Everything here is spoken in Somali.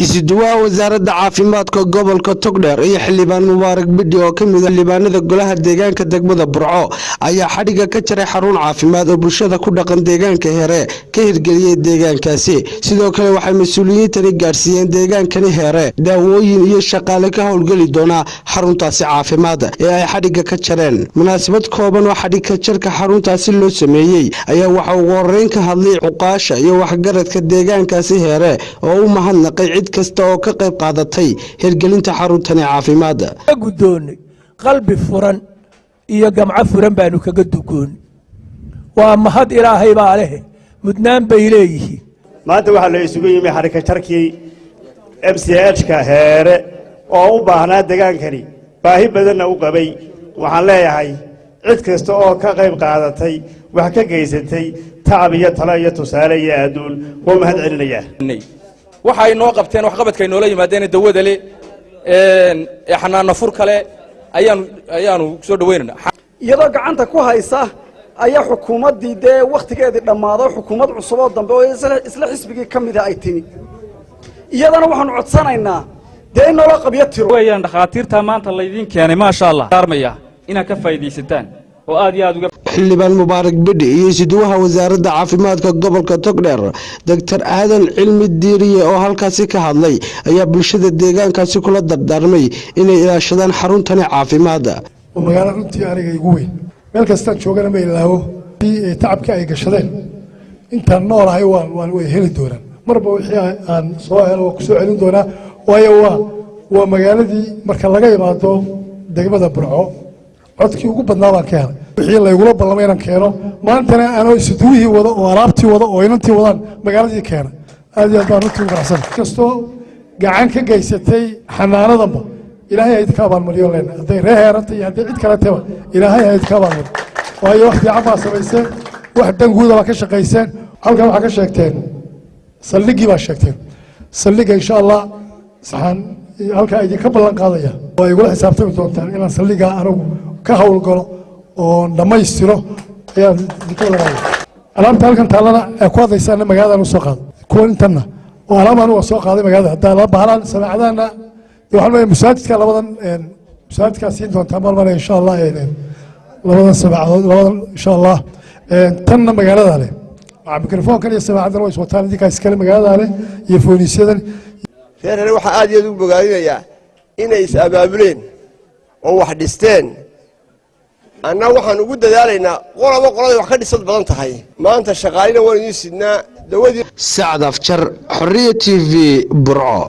isuduwaha wasaaradda caafimaadka gobolka Togdheer iyo xildhibaan Mubaarak Bidhi oo ka mid ah xildhibaanada golaha deegaanka degmada Burco ayaa xadhiga ka jaray xarun caafimaad oo bulshada ku dhaqan deegaanka Heere ka hirgeliyay deegaankaasi sidoo kale waxay mas'uuliyiintani gaarsiiyeen deegaankani Heere daawooyin iyo shaqaale ka howlgali doona xaruntaasi caafimaad ee ay xadhiga ka jareen munaasabad kooban oo xadhiga jarka xaruntaasi loo sameeyay ayaa waxa uu horeyn ka hadlay cuqaasha iyo waxgaradka deegaankaasi Heere oo u mahadnaqay kasta oo ka qayb qaadatay hirgelinta xaruntani caafimaad gudoonay qalbi furan iyo gamca furan baanu kaga dugoon waa mahad ilaahay baa leh mudnaan bay leeyihiin maanta waxa la isugu yimid xarika jarkii MCH-ka Heere oo u baahnaa deegaankani baahi badan u qabay waxaan leeyahay cid kasta oo ka qayb qaadatay wax ka geysatay tacab iyo talo iyo tusaale iyo aduun oo mahad celinaya waxay noo qabteen wax qabadkay noola yimaadeen dawada le xanaano fur kale ayaanu soo dhaweynaa iyadoo gacanta ku haysa ayaa xukuumadii waqtigeedii dhamaado xukuumad cusub oo dambe oo isla xisbigii kamid ah ay timi iyadana waxaan codsanaynaa in loo qabiyo tiro weeyaan dhaqaatiirta maanta la idin keenay ma sha Allah armaya ina ka faa'iideysataan oo aad iyo aad uga xildhibaan Mubaarak Bidhi iyo isuduwaha wasaaradda caafimaadka gobolka Togdheer Dr. Aadan Cilmi Diiriye oo halkaasi ka hadlay ayaa bulshada deegaankaasi kula dardaarmay inay ilaashadaan xaruntani caafimaad oo magaalada runtii aniga igu weyn meel kasta joogana ma ilaawo tacabka ay gashadeen intaan noolahay waan way heli doonaan marba wixii aan soo helo ku soo celin doonaa waayo waa magaaladii marka laga yimaado degmada Burco codkii ugu badnaa baan ka helay wixii la igula ballamay inaan keeno maantana anoo isuduwihii wada oo alaabtii wada oo inantii wadaan magaaladii keena aad iyo aad baan runtii faraxsan kastoo gacan ka geysatay xanaanadanba ilaahay ha idinka abaalmariyo leena hadday reer Heeranta iyo hadday cid kale taba ilaahay ha idinka abaalmariyo waayo wax fiican baa samayseen wax danguuda baa ka shaqayseen halkan waxaa ka sheegteen saldhigii baa sheegteen saldhiga insha Allah saxan halkaa idinka ballan qaadaya waa igula xisaabtami doontaan inaan saldhigaa anigu ka howlgalo oo dhamaystiro ayaa idinka ballan alaabta halkan taalana ee ku hadlaysaana magaalada soo qaado kuwa intana oo alaabaan waa soo qaaday magaalada hadda la baahan samaacadana waxaan leeyahay musaadidka labadan musaadidka siin doontaan marmar insha Allah labadan samaacadood labadan insha Allah tanna magaalada leh mikrofoonkan iyo samaacadan way soo taan idinka iskale magaalada leh iyo fooniisyadan Heere waxa aad iyo aad u bogaadinayaa inay is abaabuleen oo wax dhisteen anna waxaan ugu dadaalaynaa qolada wax ka dhisad badan tahay maanta shaqaalina waan idin sidnaa dawadii Saad Afjar Xorriya TV Burco.